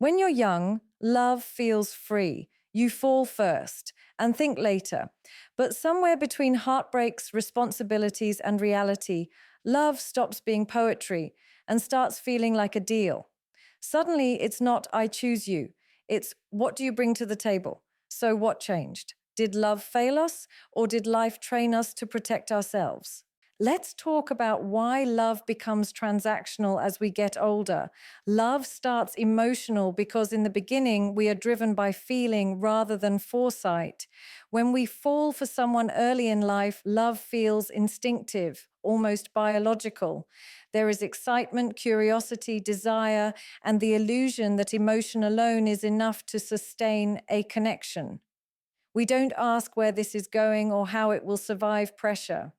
When you're young, love feels free. You fall first and think later. But somewhere between heartbreaks, responsibilities, and reality, love stops being poetry and starts feeling like a deal. Suddenly, it's not "I choose you." It's "what do you bring to the table?" So, what changed? Did love fail us, or did life train us to protect ourselves? Let's talk about why love becomes transactional as we get older. Love starts emotional because in the beginning we are driven by feeling rather than foresight. When we fall for someone early in life, love feels instinctive, almost biological. There is excitement, curiosity, desire, and the illusion that emotion alone is enough to sustain a connection. We don't ask where this is going or how it will survive pressure.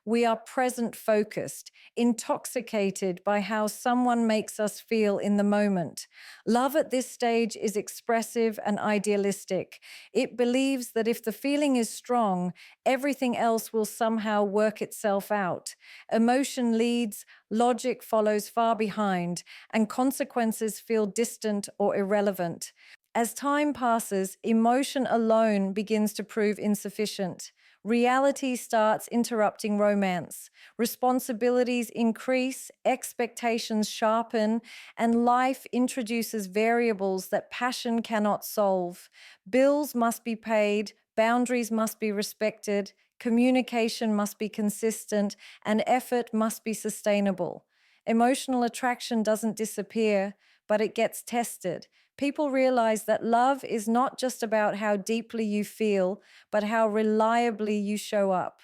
We are present focused, intoxicated by how someone makes us feel in the moment. Love at this stage is expressive and idealistic. It believes that if the feeling is strong, everything else will somehow work itself out. Emotion leads, logic follows far behind, and consequences feel distant or irrelevant. As time passes, emotion alone begins to prove insufficient. Reality starts interrupting romance. Responsibilities increase, expectations sharpen, and life introduces variables that passion cannot solve. Bills must be paid, boundaries must be respected, communication must be consistent, and effort must be sustainable. Emotional attraction doesn't disappear, but it gets tested. People realize that love is not just about how deeply you feel, but how reliably you show up.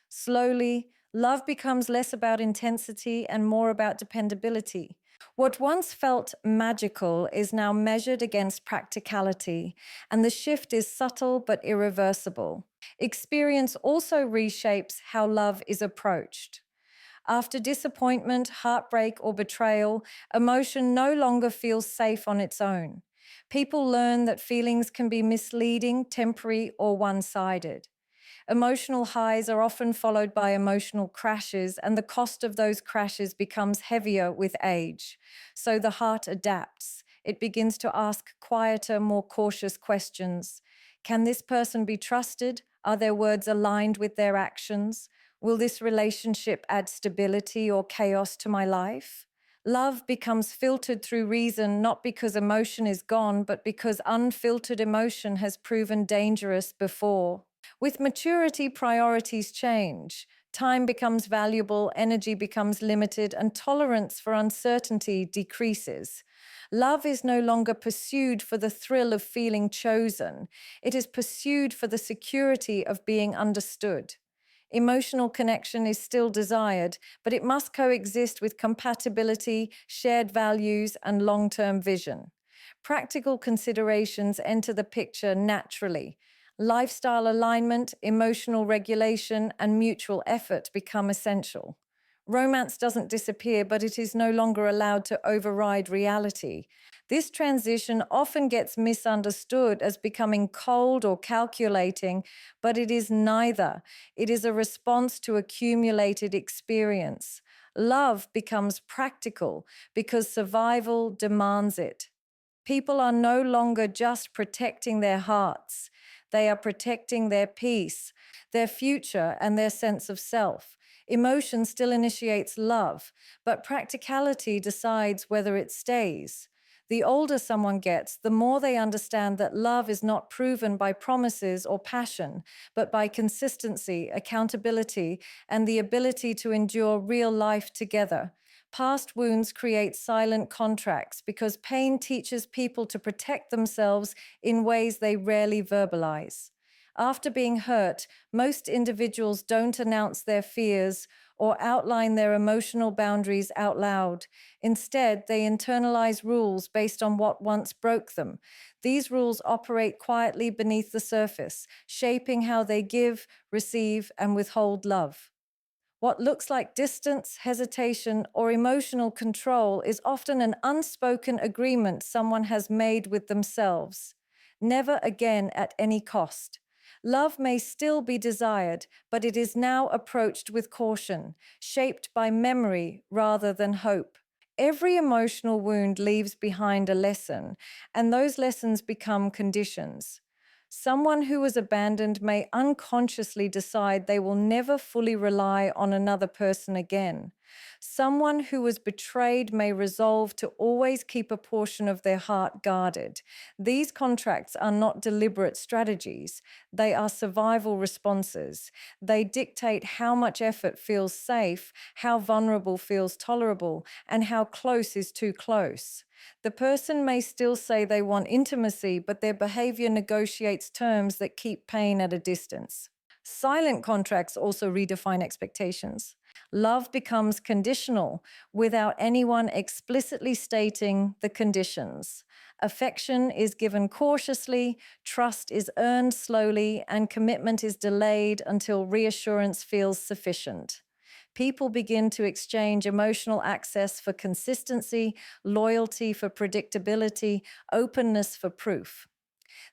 Slowly, love becomes less about intensity and more about dependability. What once felt magical is now measured against practicality, and the shift is subtle but irreversible. Experience also reshapes how love is approached. After disappointment, heartbreak, or betrayal, emotion no longer feels safe on its own. People learn that feelings can be misleading, temporary, or one sided. Emotional highs are often followed by emotional crashes, and the cost of those crashes becomes heavier with age. So the heart adapts. It begins to ask quieter, more cautious questions. Can this person be trusted? Are their words aligned with their actions? Will this relationship add stability or chaos to my life? Love becomes filtered through reason not because emotion is gone, but because unfiltered emotion has proven dangerous before. With maturity, priorities change. Time becomes valuable, energy becomes limited, and tolerance for uncertainty decreases. Love is no longer pursued for the thrill of feeling chosen. It is pursued for the security of being understood. Emotional connection is still desired, but it must coexist with compatibility, shared values, and long-term vision. Practical considerations enter the picture naturally. Lifestyle alignment, emotional regulation, and mutual effort become essential. Romance doesn't disappear, but it is no longer allowed to override reality. This transition often gets misunderstood as becoming cold or calculating, but it is neither. It is a response to accumulated experience. Love becomes practical because survival demands it. People are no longer just protecting their hearts. They are protecting their peace, their future, and their sense of self. Emotion still initiates love, but practicality decides whether it stays. The older someone gets, the more they understand that love is not proven by promises or passion, but by consistency, accountability, and the ability to endure real life together. Past wounds create silent contracts because pain teaches people to protect themselves in ways they rarely verbalize. After being hurt, most individuals don't announce their fears or outline their emotional boundaries out loud. Instead, they internalize rules based on what once broke them. These rules operate quietly beneath the surface, shaping how they give, receive, and withhold love. What looks like distance, hesitation, or emotional control is often an unspoken agreement someone has made with themselves. Never again at any cost. Love may still be desired, but it is now approached with caution, shaped by memory rather than hope. Every emotional wound leaves behind a lesson, and those lessons become conditions. Someone who was abandoned may unconsciously decide they will never fully rely on another person again. Someone who was betrayed may resolve to always keep a portion of their heart guarded. These contracts are not deliberate strategies, they are survival responses. They dictate how much effort feels safe, how vulnerable feels tolerable, and how close is too close. The person may still say they want intimacy, but their behavior negotiates terms that keep pain at a distance. Silent contracts also redefine expectations. Love becomes conditional without anyone explicitly stating the conditions. Affection is given cautiously, trust is earned slowly, and commitment is delayed until reassurance feels sufficient. People begin to exchange emotional access for consistency, loyalty for predictability, openness for proof.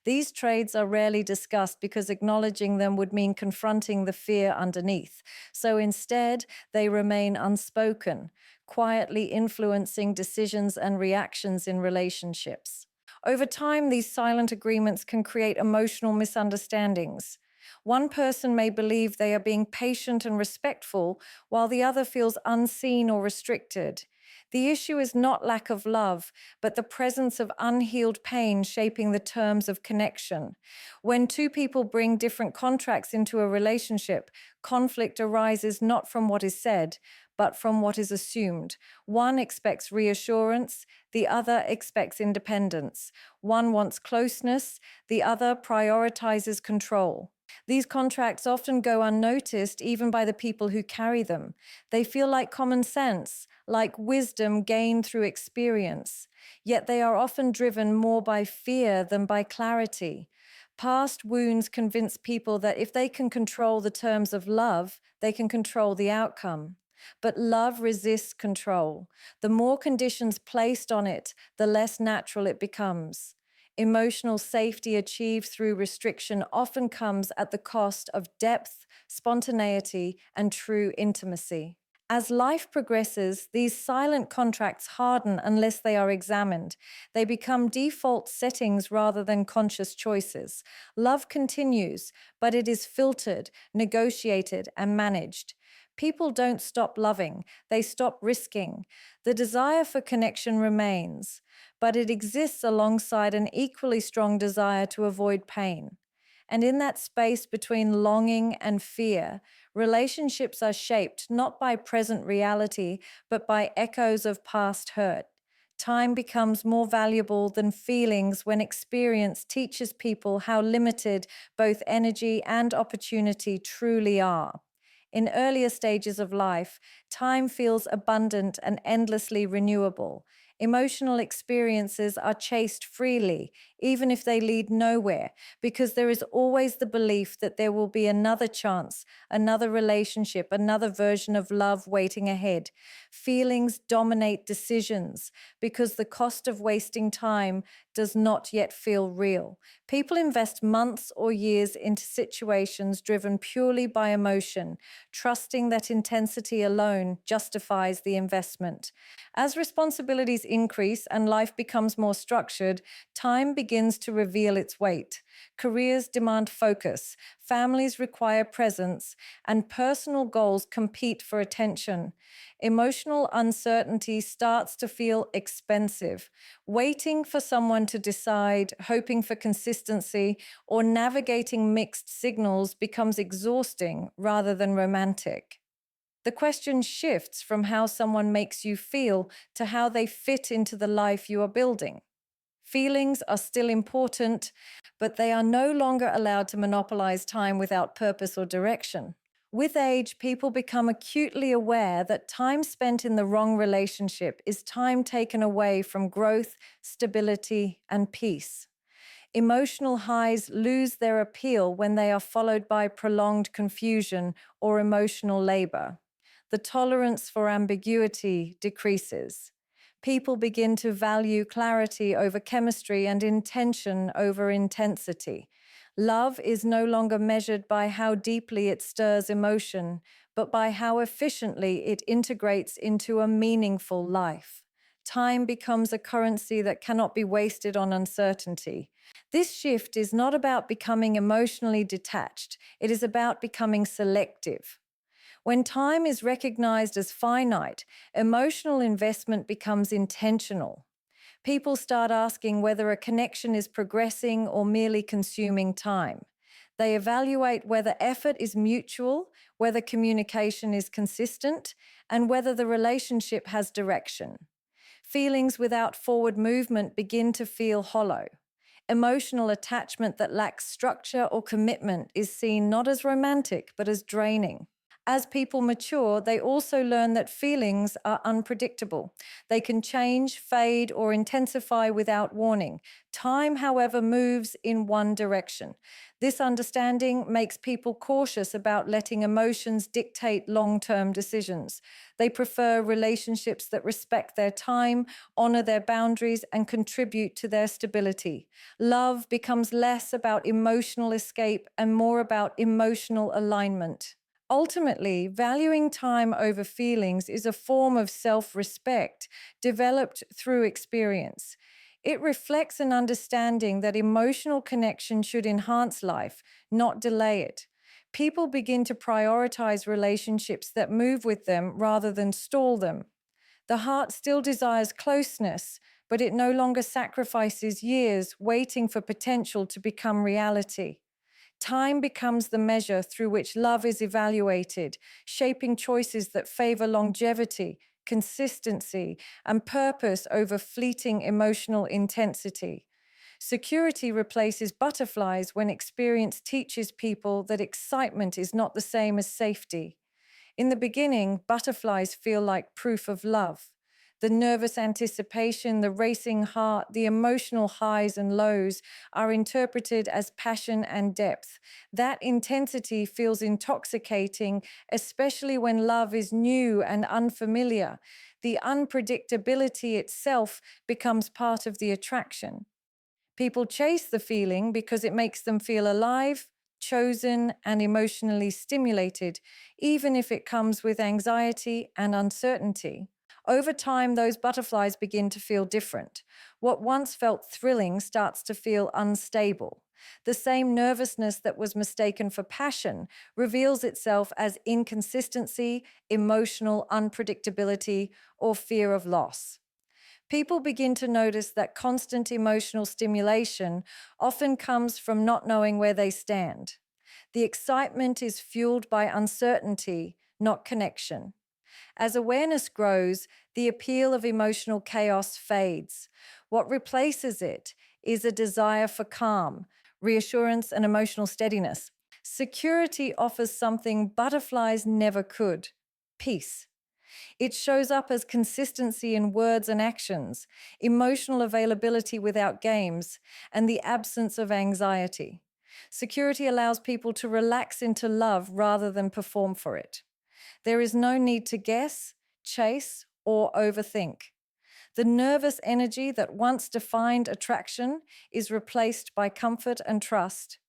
These trades are rarely discussed because acknowledging them would mean confronting the fear underneath. So instead, they remain unspoken, quietly influencing decisions and reactions in relationships. Over time, these silent agreements can create emotional misunderstandings. One person may believe they are being patient and respectful, while the other feels unseen or restricted. The issue is not lack of love, but the presence of unhealed pain shaping the terms of connection. When two people bring different contracts into a relationship, conflict arises not from what is said, but from what is assumed. One expects reassurance, the other expects independence. One wants closeness, the other prioritizes control. These contracts often go unnoticed even by the people who carry them. They feel like common sense, like wisdom gained through experience, yet they are often driven more by fear than by clarity. Past wounds convince people that if they can control the terms of love, they can control the outcome. But love resists control. The more conditions placed on it, the less natural it becomes. Emotional safety achieved through restriction often comes at the cost of depth, spontaneity, and true intimacy. As life progresses, these silent contracts harden unless they are examined. They become default settings rather than conscious choices. Love continues, but it is filtered, negotiated, and managed. People don't stop loving, they stop risking. The desire for connection remains, but it exists alongside an equally strong desire to avoid pain. And in that space between longing and fear, relationships are shaped not by present reality, but by echoes of past hurt. Time becomes more valuable than feelings when experience teaches people how limited both energy and opportunity truly are. In earlier stages of life, time feels abundant and endlessly renewable. Emotional experiences are chased freely, even if they lead nowhere, because there is always the belief that there will be another chance, another relationship, another version of love waiting ahead. Feelings dominate decisions because the cost of wasting time does not yet feel real. People invest months or years into situations driven purely by emotion, trusting that intensity alone justifies the investment. As responsibilities increase and life becomes more structured, time begins to reveal its weight. Careers demand focus, families require presence, and personal goals compete for attention. Emotional uncertainty starts to feel expensive. Waiting for someone to decide, hoping for consistency, or navigating mixed signals becomes exhausting rather than romantic. The question shifts from how someone makes you feel to how they fit into the life you are building. Feelings are still important, but they are no longer allowed to monopolize time without purpose or direction. With age, people become acutely aware that time spent in the wrong relationship is time taken away from growth, stability, and peace. Emotional highs lose their appeal when they are followed by prolonged confusion or emotional labor. The tolerance for ambiguity decreases. People begin to value clarity over chemistry and intention over intensity. Love is no longer measured by how deeply it stirs emotion, but by how efficiently it integrates into a meaningful life. Time becomes a currency that cannot be wasted on uncertainty. This shift is not about becoming emotionally detached, it is about becoming selective. When time is recognized as finite, emotional investment becomes intentional. People start asking whether a connection is progressing or merely consuming time. They evaluate whether effort is mutual, whether communication is consistent, and whether the relationship has direction. Feelings without forward movement begin to feel hollow. Emotional attachment that lacks structure or commitment is seen not as romantic, but as draining. As people mature, they also learn that feelings are unpredictable. They can change, fade, or intensify without warning. Time, however, moves in one direction. This understanding makes people cautious about letting emotions dictate long-term decisions. They prefer relationships that respect their time, honor their boundaries, and contribute to their stability. Love becomes less about emotional escape and more about emotional alignment. Ultimately, valuing time over feelings is a form of self-respect developed through experience. It reflects an understanding that emotional connection should enhance life, not delay it. People begin to prioritize relationships that move with them rather than stall them. The heart still desires closeness, but it no longer sacrifices years waiting for potential to become reality. Time becomes the measure through which love is evaluated, shaping choices that favor longevity, consistency, and purpose over fleeting emotional intensity. Security replaces butterflies when experience teaches people that excitement is not the same as safety. In the beginning, butterflies feel like proof of love. The nervous anticipation, the racing heart, the emotional highs and lows are interpreted as passion and depth. That intensity feels intoxicating, especially when love is new and unfamiliar. The unpredictability itself becomes part of the attraction. People chase the feeling because it makes them feel alive, chosen, and emotionally stimulated, even if it comes with anxiety and uncertainty. Over time, those butterflies begin to feel different. What once felt thrilling starts to feel unstable. The same nervousness that was mistaken for passion reveals itself as inconsistency, emotional unpredictability, or fear of loss. People begin to notice that constant emotional stimulation often comes from not knowing where they stand. The excitement is fueled by uncertainty, not connection. As awareness grows, the appeal of emotional chaos fades. What replaces it is a desire for calm, reassurance, and emotional steadiness. Security offers something butterflies never could: peace. It shows up as consistency in words and actions, emotional availability without games, and the absence of anxiety. Security allows people to relax into love rather than perform for it. There is no need to guess, chase, or overthink. The nervous energy that once defined attraction is replaced by comfort and trust.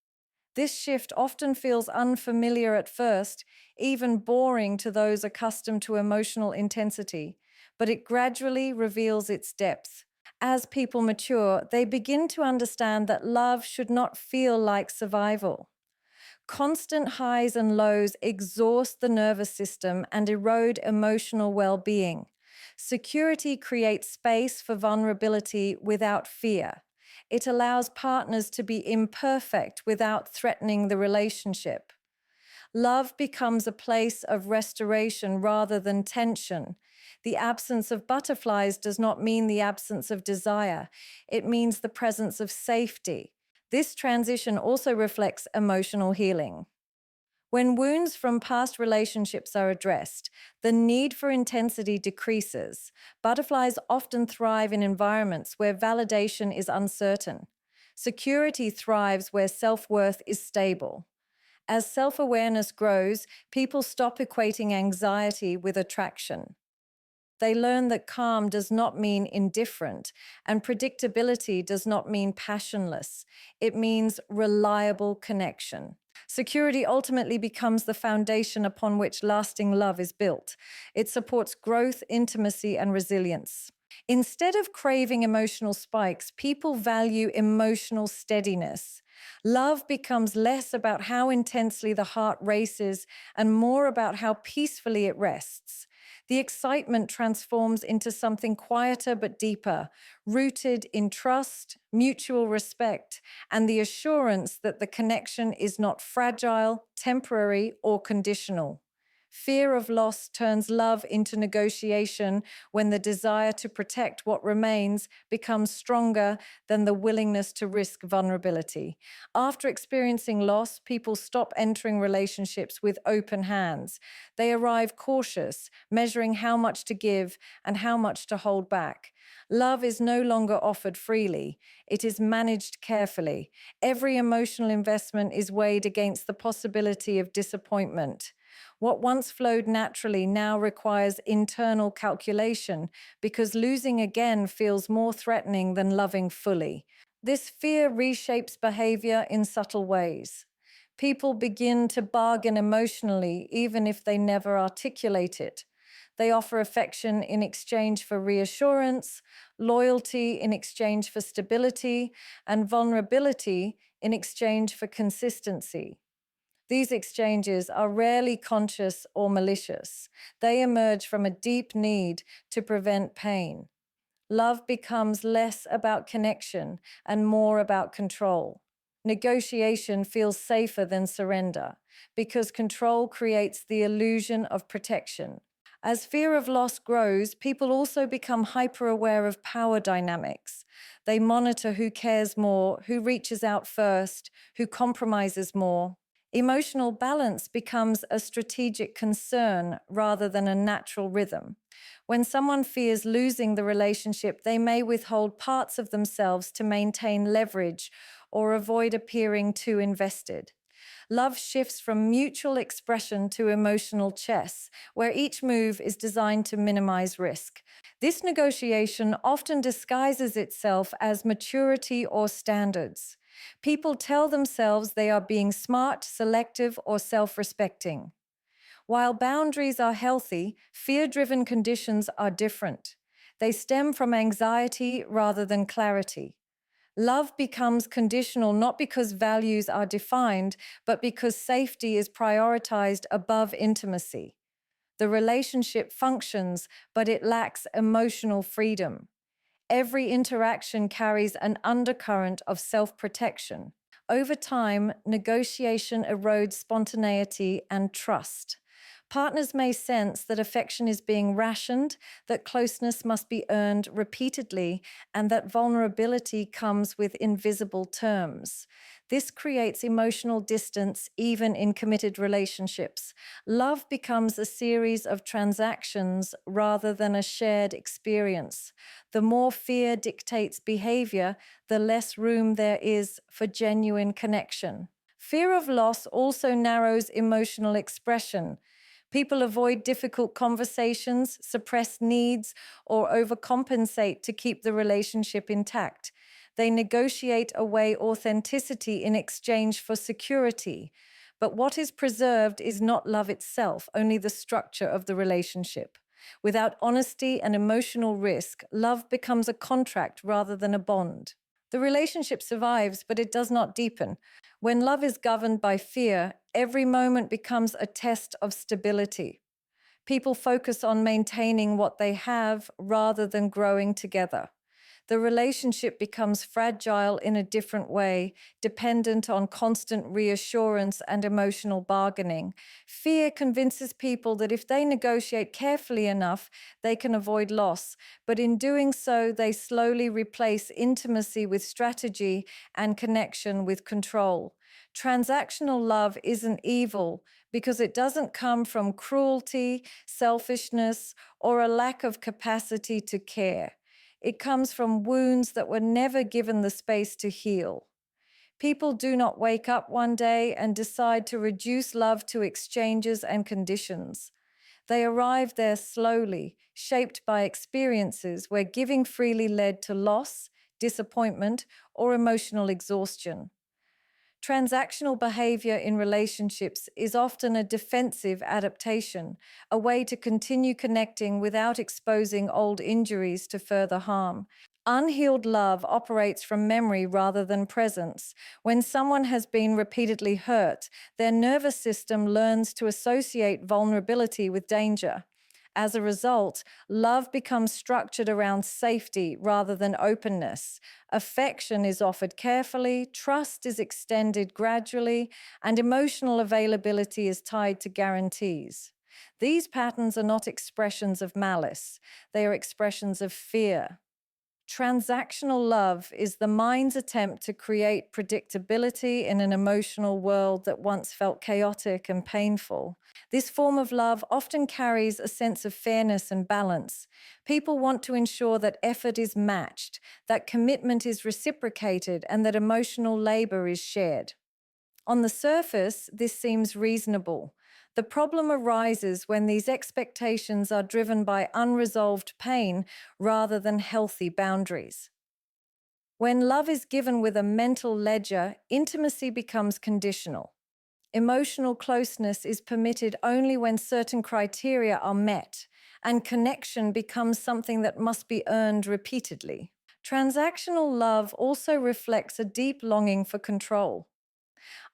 This shift often feels unfamiliar at first, even boring to those accustomed to emotional intensity, but it gradually reveals its depth. As people mature, they begin to understand that love should not feel like survival. Constant highs and lows exhaust the nervous system and erode emotional well-being. Security creates space for vulnerability without fear. It allows partners to be imperfect without threatening the relationship. Love becomes a place of restoration rather than tension. The absence of butterflies does not mean the absence of desire. It means the presence of safety. This transition also reflects emotional healing. When wounds from past relationships are addressed, the need for intensity decreases. Butterflies often thrive in environments where validation is uncertain. Security thrives where self-worth is stable. As self-awareness grows, people stop equating anxiety with attraction. They learn that calm does not mean indifferent, and predictability does not mean passionless. It means reliable connection. Security ultimately becomes the foundation upon which lasting love is built. It supports growth, intimacy, and resilience. Instead of craving emotional spikes, people value emotional steadiness. Love becomes less about how intensely the heart races and more about how peacefully it rests. The excitement transforms into something quieter but deeper, rooted in trust, mutual respect, and the assurance that the connection is not fragile, temporary, or conditional. Fear of loss turns love into negotiation when the desire to protect what remains becomes stronger than the willingness to risk vulnerability. After experiencing loss, people stop entering relationships with open hands. They arrive cautious, measuring how much to give and how much to hold back. Love is no longer offered freely. It is managed carefully. Every emotional investment is weighed against the possibility of disappointment. What once flowed naturally now requires internal calculation because losing again feels more threatening than loving fully. This fear reshapes behavior in subtle ways. People begin to bargain emotionally even if they never articulate it. They offer affection in exchange for reassurance, loyalty in exchange for stability, and vulnerability in exchange for consistency. These exchanges are rarely conscious or malicious. They emerge from a deep need to prevent pain. Love becomes less about connection and more about control. Negotiation feels safer than surrender because control creates the illusion of protection. As fear of loss grows, people also become hyper-aware of power dynamics. They monitor who cares more, who reaches out first, who compromises more. Emotional balance becomes a strategic concern rather than a natural rhythm. When someone fears losing the relationship, they may withhold parts of themselves to maintain leverage or avoid appearing too invested. Love shifts from mutual expression to emotional chess, where each move is designed to minimize risk. This negotiation often disguises itself as maturity or standards. People tell themselves they are being smart, selective, or self-respecting. While boundaries are healthy, fear-driven conditions are different. They stem from anxiety rather than clarity. Love becomes conditional not because values are defined, but because safety is prioritized above intimacy. The relationship functions, but it lacks emotional freedom. Every interaction carries an undercurrent of self-protection. Over time, negotiation erodes spontaneity and trust. Partners may sense that affection is being rationed, that closeness must be earned repeatedly, and that vulnerability comes with invisible terms. This creates emotional distance even in committed relationships. Love becomes a series of transactions rather than a shared experience. The more fear dictates behavior, the less room there is for genuine connection. Fear of loss also narrows emotional expression. People avoid difficult conversations, suppress needs, or overcompensate to keep the relationship intact. They negotiate away authenticity in exchange for security. But what is preserved is not love itself, only the structure of the relationship. Without honesty and emotional risk, love becomes a contract rather than a bond. The relationship survives, but it does not deepen. When love is governed by fear, every moment becomes a test of stability. People focus on maintaining what they have rather than growing together. The relationship becomes fragile in a different way, dependent on constant reassurance and emotional bargaining. Fear convinces people that if they negotiate carefully enough, they can avoid loss. But in doing so, they slowly replace intimacy with strategy and connection with control. Transactional love isn't evil because it doesn't come from cruelty, selfishness, or a lack of capacity to care. It comes from wounds that were never given the space to heal. People do not wake up one day and decide to reduce love to exchanges and conditions. They arrive there slowly, shaped by experiences where giving freely led to loss, disappointment, or emotional exhaustion. Transactional behavior in relationships is often a defensive adaptation, a way to continue connecting without exposing old injuries to further harm. Unhealed love operates from memory rather than presence. When someone has been repeatedly hurt, their nervous system learns to associate vulnerability with danger. As a result, love becomes structured around safety rather than openness. Affection is offered carefully, trust is extended gradually, and emotional availability is tied to guarantees. These patterns are not expressions of malice, they are expressions of fear. Transactional love is the mind's attempt to create predictability in an emotional world that once felt chaotic and painful. This form of love often carries a sense of fairness and balance. People want to ensure that effort is matched, that commitment is reciprocated, and that emotional labor is shared. On the surface, this seems reasonable. The problem arises when these expectations are driven by unresolved pain rather than healthy boundaries. When love is given with a mental ledger, intimacy becomes conditional. Emotional closeness is permitted only when certain criteria are met, and connection becomes something that must be earned repeatedly. Transactional love also reflects a deep longing for control.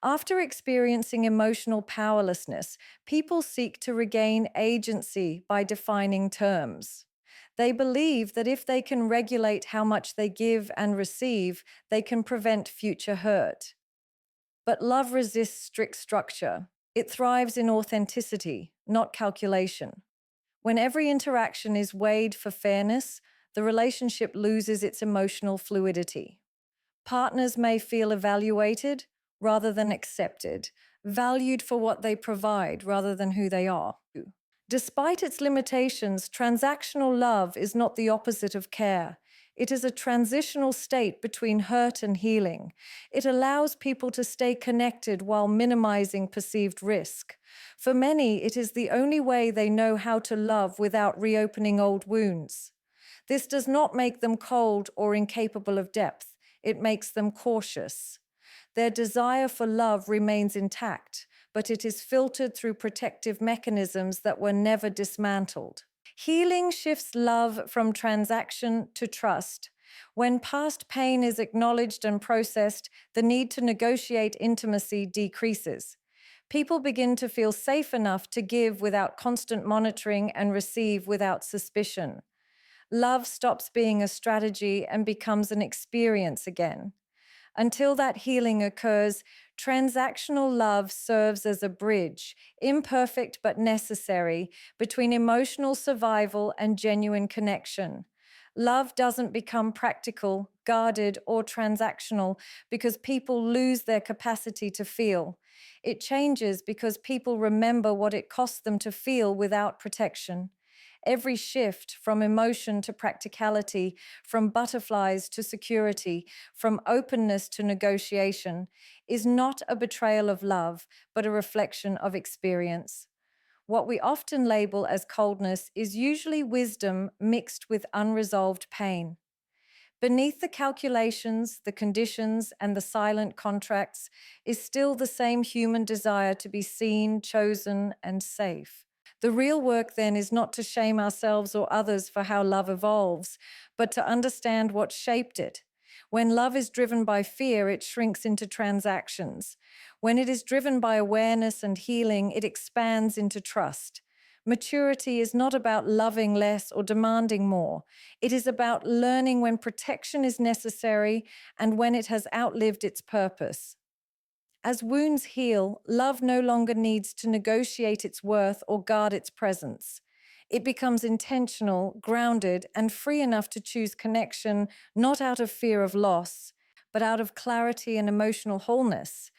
After experiencing emotional powerlessness, people seek to regain agency by defining terms. They believe that if they can regulate how much they give and receive, they can prevent future hurt. But love resists strict structure. It thrives in authenticity, not calculation. When every interaction is weighed for fairness, the relationship loses its emotional fluidity. Partners may feel evaluated rather than accepted, valued for what they provide rather than who they are. Despite its limitations, transactional love is not the opposite of care. It is a transitional state between hurt and healing. It allows people to stay connected while minimizing perceived risk. For many, it is the only way they know how to love without reopening old wounds. This does not make them cold or incapable of depth. It makes them cautious. Their desire for love remains intact, but it is filtered through protective mechanisms that were never dismantled. Healing shifts love from transaction to trust. When past pain is acknowledged and processed, the need to negotiate intimacy decreases. People begin to feel safe enough to give without constant monitoring and receive without suspicion. Love stops being a strategy and becomes an experience again. Until that healing occurs, transactional love serves as a bridge, imperfect but necessary, between emotional survival and genuine connection. Love doesn't become practical, guarded, or transactional because people lose their capacity to feel. It changes because people remember what it cost them to feel without protection. Every shift from emotion to practicality, from butterflies to security, from openness to negotiation, is not a betrayal of love, but a reflection of experience. What we often label as coldness is usually wisdom mixed with unresolved pain. Beneath the calculations, the conditions, and the silent contracts is still the same human desire to be seen, chosen, and safe. The real work then is not to shame ourselves or others for how love evolves, but to understand what shaped it. When love is driven by fear, it shrinks into transactions. When it is driven by awareness and healing, it expands into trust. Maturity is not about loving less or demanding more. It is about learning when protection is necessary and when it has outlived its purpose. As wounds heal, love no longer needs to negotiate its worth or guard its presence. It becomes intentional, grounded, and free enough to choose connection not out of fear of loss, but out of clarity and emotional wholeness.